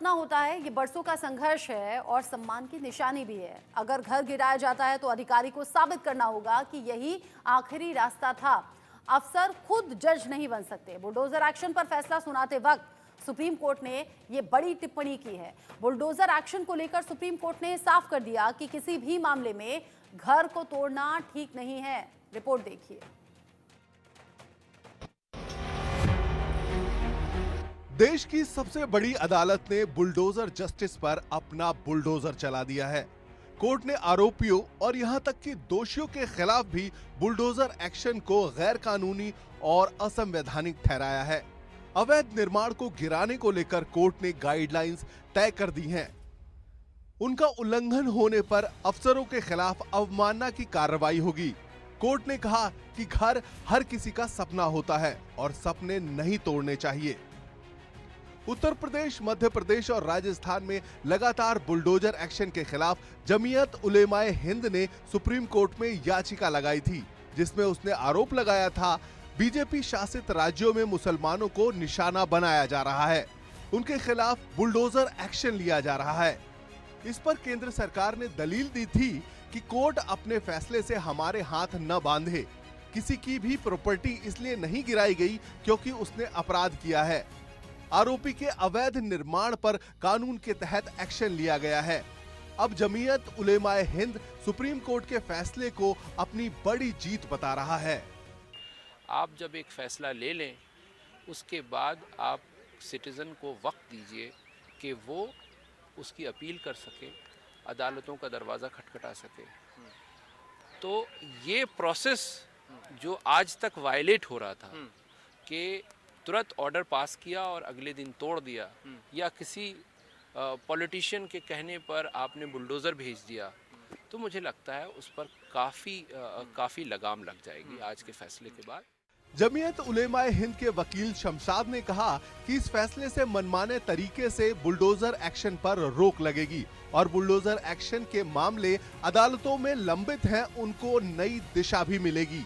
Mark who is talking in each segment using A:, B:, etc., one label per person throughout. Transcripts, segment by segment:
A: सपना होता है, ये बरसों का संघर्ष है और सम्मान की निशानी भी है। अगर घर गिराया जाता है तो अधिकारी को साबित करना होगा कि यही आखिरी रास्ता था। अफसर खुद जज नहीं बन सकते। बुलडोजर एक्शन पर फैसला सुनाते वक्त सुप्रीम कोर्ट ने ये बड़ी टिप्पणी की है। बुलडोजर एक्शन को लेकर सुप्रीम कोर्ट ने साफ कर दिया कि किसी भी मामले में घर को तोड़ना ठीक नहीं है। रिपोर्ट देखिए।
B: देश की सबसे बड़ी अदालत ने बुलडोजर जस्टिस पर अपना बुलडोजर चला दिया है। कोर्ट ने आरोपियों और यहां तक कि दोषियों के खिलाफ भी बुलडोजर एक्शन को गैर कानूनी और असंवैधानिक ठहराया है। अवैध निर्माण को गिराने को लेकर कोर्ट ने गाइडलाइंस तय कर दी हैं। उनका उल्लंघन होने पर अफसरों के खिलाफ अवमानना की कार्रवाई होगी। कोर्ट ने कहा कि घर हर किसी का सपना होता है और सपने नहीं तोड़ने चाहिए। उत्तर प्रदेश, मध्य प्रदेश और राजस्थान में लगातार बुलडोजर एक्शन के खिलाफ जमीयत उलेमाए हिंद ने सुप्रीम कोर्ट में याचिका लगाई थी, जिसमें उसने आरोप लगाया था बीजेपी शासित राज्यों में मुसलमानों को निशाना बनाया जा रहा है, उनके खिलाफ बुलडोजर एक्शन लिया जा रहा है। इस पर केंद्र सरकार ने दलील दी थी कि कोर्ट अपने फैसले से हमारे हाथ न बांधे। किसी की भी प्रॉपर्टी इसलिए नहीं गिराई गई क्योंकि उसने अपराध किया है। आरोपी के अवैध निर्माण पर कानून के तहत एक्शन लिया गया है। अब जमीयत उलेमाए हिंद सुप्रीम कोर्ट के फैसले को अपनी बड़ी जीत बता रहा है।
C: आप जब एक फैसला ले लें, उसके बाद आप सिटीजन को वक्त दीजिए कि वो उसकी अपील कर सके, अदालतों का दरवाज़ा खटखटा सके। तो ये प्रोसेस जो आज तक वायलेट हो रहा था कि तुरंत ऑर्डर पास किया और अगले दिन तोड़ दिया, या किसी पॉलिटिशियन के कहने पर आपने बुलडोज़र भेज दिया, तो मुझे लगता है उस पर काफ़ी लगाम लग जाएगी आज के फैसले के बाद।
B: जमीयत उलेमाए हिंद के वकील शमशाद ने कहा कि इस फैसले से मनमाने तरीके से बुलडोजर एक्शन पर रोक लगेगी और बुलडोजर एक्शन के मामले अदालतों में लंबित हैं, उनको नई दिशा भी मिलेगी।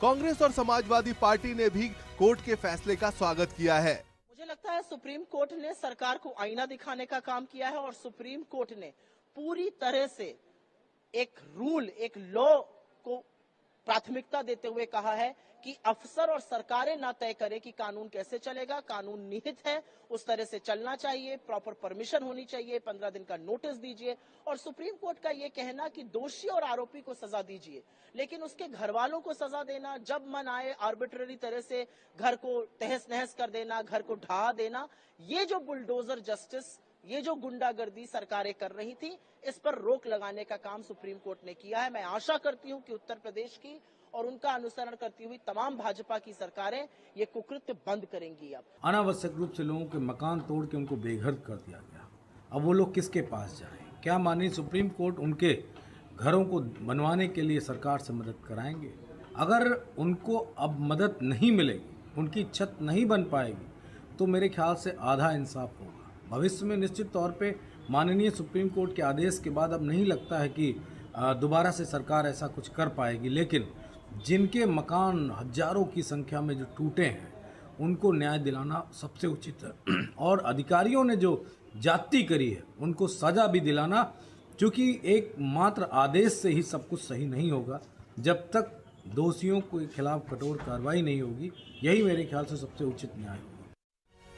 B: कांग्रेस और समाजवादी पार्टी ने भी कोर्ट के फैसले का स्वागत किया है।
D: मुझे लगता है सुप्रीम कोर्ट ने सरकार को आईना दिखाने का काम किया है और सुप्रीम कोर्ट ने पूरी तरह से एक रूल, एक लॉ को प्राथमिकता देते हुए कहा है कि अफसर और सरकारें ना तय करें कि कानून कैसे चलेगा। कानून निहित है, उस तरह से चलना चाहिए, प्रॉपर परमिशन होनी चाहिए, 15 दिन का नोटिस दीजिए। और सुप्रीम कोर्ट का ये कहना कि दोषी और आरोपी को सजा दीजिए, लेकिन उसके घर वालों को सजा देना, जब मन आए आर्बिट्ररी तरह से घर को तहस नहस कर देना, घर को ढहा देना, ये जो बुलडोजर जस्टिस, ये जो गुंडागर्दी सरकारें कर रही थी, इस पर रोक लगाने का काम सुप्रीम कोर्ट ने किया है। मैं आशा करती हूं कि उत्तर प्रदेश की और उनका अनुसरण करती हुई तमाम भाजपा की सरकारें ये कुकृत्य बंद करेंगी। अब
E: अनावश्यक रूप से लोगों के मकान तोड़ के उनको बेघर कर दिया गया। अब वो लोग किसके पास जाएं? क्या माननीय सुप्रीम कोर्ट उनके घरों को बनवाने के लिए सरकार से मदद कराएंगे? अगर उनको अब मदद नहीं मिलेगी, उनकी छत नहीं बन पाएगी, तो मेरे ख्याल से आधा इंसाफ होगा। भविष्य में निश्चित तौर पे माननीय सुप्रीम कोर्ट के आदेश के बाद अब नहीं लगता है कि दोबारा से सरकार ऐसा कुछ कर पाएगी, लेकिन जिनके मकान हजारों की संख्या में जो टूटे हैं, उनको न्याय दिलाना सबसे उचित है। और अधिकारियों ने जो जाति करी है, उनको सज़ा भी दिलाना, क्योंकि एक मात्र आदेश से ही सब कुछ सही नहीं होगा। जब तक दोषियों के खिलाफ कठोर कार्रवाई नहीं होगी, यही मेरे ख्याल से सबसे उचित न्याय होगा।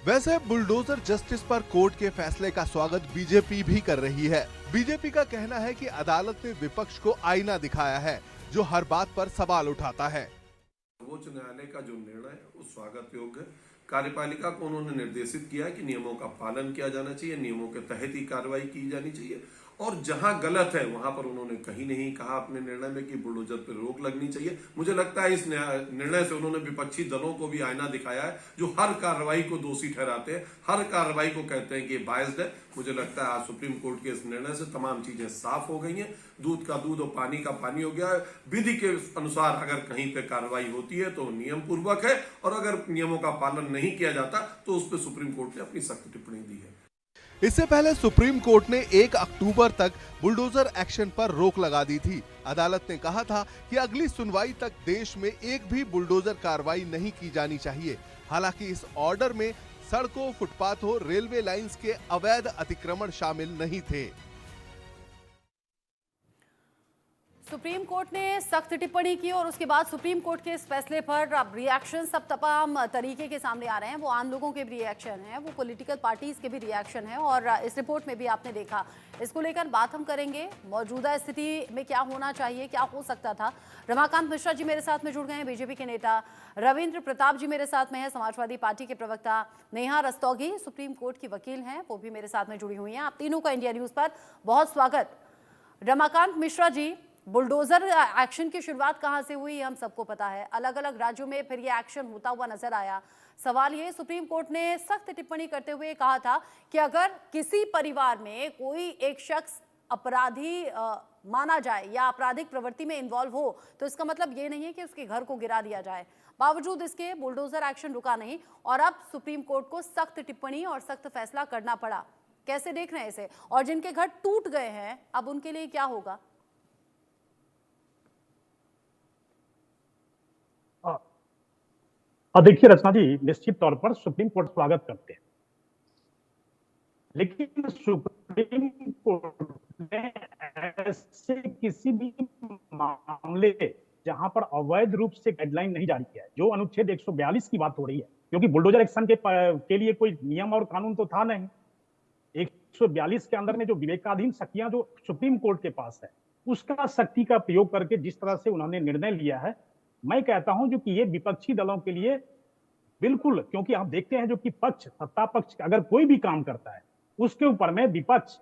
B: वैसे बुलडोजर जस्टिस पर कोर्ट के फैसले का स्वागत बीजेपी भी कर रही है। बीजेपी का कहना है कि अदालत ने विपक्ष को आईना दिखाया है, जो हर बात पर सवाल उठाता है।
F: सर्वोच्च न्यायालय का जो निर्णय है वो स्वागत योग्य है। कार्यपालिका को उन्होंने निर्देशित किया कि नियमों का पालन किया जाना चाहिए, नियमों के तहत ही कार्रवाई की जानी चाहिए, और जहां गलत है वहां पर उन्होंने कहीं नहीं कहा अपने निर्णय में कि बुलडोजर पर रोक लगनी चाहिए। मुझे लगता है इस निर्णय से उन्होंने विपक्षी दलों को भी आईना दिखाया है, जो हर कार्रवाई को दोषी ठहराते हैं, हर कार्रवाई को कहते हैं कि ये बायस्ड है। मुझे लगता है आज सुप्रीम कोर्ट के इस निर्णय से तमाम चीजें साफ हो गई हैं। दूध का दूध और पानी का पानी हो गया है। विधि के अनुसार अगर कहीं पे कार्रवाई होती है तो नियम पूर्वक है, और अगर नियमों का पालन नहीं किया जाता तो उस पर सुप्रीम कोर्ट ने अपनी सख्त टिप्पणी दी है।
B: इससे पहले सुप्रीम कोर्ट ने 1 अक्टूबर तक बुलडोजर एक्शन पर रोक लगा दी थी। अदालत ने कहा था कि अगली सुनवाई तक देश में एक भी बुलडोजर कार्रवाई नहीं की जानी चाहिए। हालांकि इस ऑर्डर में सड़कों, फुटपाथों, रेलवे लाइंस के अवैध अतिक्रमण शामिल नहीं थे।
A: सुप्रीम कोर्ट ने सख्त टिप्पणी की और उसके बाद सुप्रीम कोर्ट के इस फैसले पर अब रिएक्शन सब तमाम तरीके के सामने आ रहे हैं। वो आम लोगों के भी रिएक्शन है, वो पॉलिटिकल पार्टीज के भी रिएक्शन है और इस रिपोर्ट में भी आपने देखा। इसको लेकर बात हम करेंगे, मौजूदा स्थिति में क्या होना चाहिए, क्या हो सकता था। रमाकांत मिश्रा जी मेरे साथ में जुड़ गए हैं, बीजेपी के नेता। रविंद्र प्रताप जी मेरे साथ में है, समाजवादी पार्टी के प्रवक्ता। नेहा रस्तोगी सुप्रीम कोर्ट की वकील हैं, वो भी मेरे साथ में जुड़ी हुई हैं। आप तीनों का इंडिया न्यूज पर बहुत स्वागत। रमाकांत मिश्रा जी, बुलडोजर एक्शन की शुरुआत कहां से हुई हम सबको पता है, अलग अलग राज्यों में फिर ये एक्शन होता हुआ नजर आया। सवाल ये, सुप्रीम कोर्ट ने सख्त टिप्पणी करते हुए कहा था कि अगर किसी परिवार में कोई एक शख्स अपराधी माना जाए या आपराधिक प्रवृत्ति में इन्वॉल्व हो तो इसका मतलब ये नहीं है कि उसके घर को गिरा दिया जाए। बावजूद इसके बुलडोजर एक्शन रुका नहीं और अब सुप्रीम कोर्ट को सख्त टिप्पणी और सख्त फैसला करना पड़ा। कैसे देख रहे हैं इसे, और जिनके घर टूट गए हैं अब उनके लिए क्या होगा?
G: देखिए रचना जी, निश्चित तौर पर सुप्रीम कोर्ट स्वागत करते हैं, लेकिन सुप्रीम कोर्ट ने ऐसे किसी भी मामले जहां पर अवैध रूप से गाइडलाइन नहीं जारी किया है, जो अनुच्छेद 142 की बात हो रही है, क्योंकि बुलडोजर एक्शन के लिए कोई नियम और कानून तो था नहीं। 142 के अंदर में जो विवेकाधीन शक्तियां जो सुप्रीम कोर्ट के पास है, उसका शक्ति का प्रयोग करके जिस तरह से उन्होंने निर्णय लिया है, मैं कहता हूं जो कि ये विपक्षी दलों के लिए बिल्कुल, क्योंकि आप देखते हैं जो कि पक्ष, सत्ता पक्ष अगर कोई भी काम करता है उसके ऊपर में विपक्ष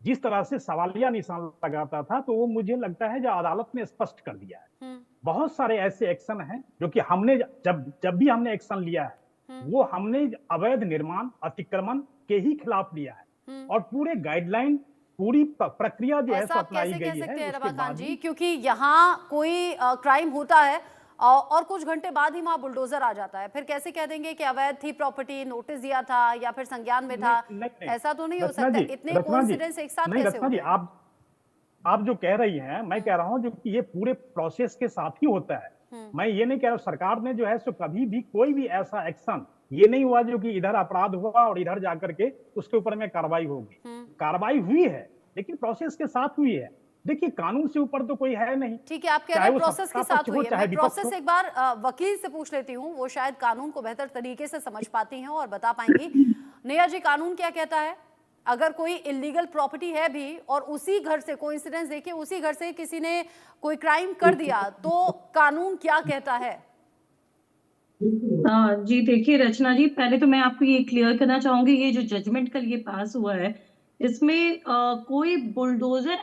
G: जिस तरह से सवालिया निशान लगाता था, तो वो मुझे लगता है जो अदालत ने स्पष्ट कर दिया है। बहुत सारे ऐसे एक्शन हैं जो कि हमने जब भी हमने एक्शन लिया है वो हमने अवैध निर्माण, अतिक्रमण के ही खिलाफ लिया है और पूरे गाइडलाइन, पूरी प्रक्रिया जो है सो अपनाई गई है।
A: रमाकांत जी, क्योंकि यहाँ कोई क्राइम होता है और कुछ घंटे बाद ही वहां बुलडोजर आ जाता है, फिर कैसे कह देंगे कि अवैध थी प्रॉपर्टी, नोटिस दिया था या फिर संज्ञान में था? ऐसा तो नहीं हो सकता। इतने कोइंसिडेंस एक साथ कैसे हो गए?
G: आप जो कह रही हैं, मैं कह रहा हूं जो कि ये पूरे प्रोसेस के साथ ही होता है। मैं ये नहीं कह रहा सरकार ने जो है सो कभी भी कोई भी ऐसा एक्शन ये नहीं हुआ जो कि इधर अपराध हुआ और इधर जाकर के उसके ऊपर में कार्रवाई होगी। कार्रवाई हुई है लेकिन प्रोसेस के साथ हुई है। देखिए, कानून से ऊपर तो कोई है नहीं।
A: ठीक है, आप कह रहे हैं प्रोसेस के साथ हुई है। मैं प्रोसेस एक बार वकील से पूछ लेती हूँ, वो शायद कानून को बेहतर तरीके से समझ पाती हैं और बता पाएंगी। नेहा जी, कानून क्या कहता है? अगर कोई इलीगल प्रॉपर्टी है भी और उसी घर से, कोइंसिडेंस देखिए, उसी घर से किसी ने कोई क्राइम कर दिया तो कानून क्या कहता है?
H: जी देखिए रचना जी, पहले तो मैं आपको ये क्लियर करना चाहूंगी, ये जो जजमेंट कल ये पास हुआ है इसमें कोई बुलडोजर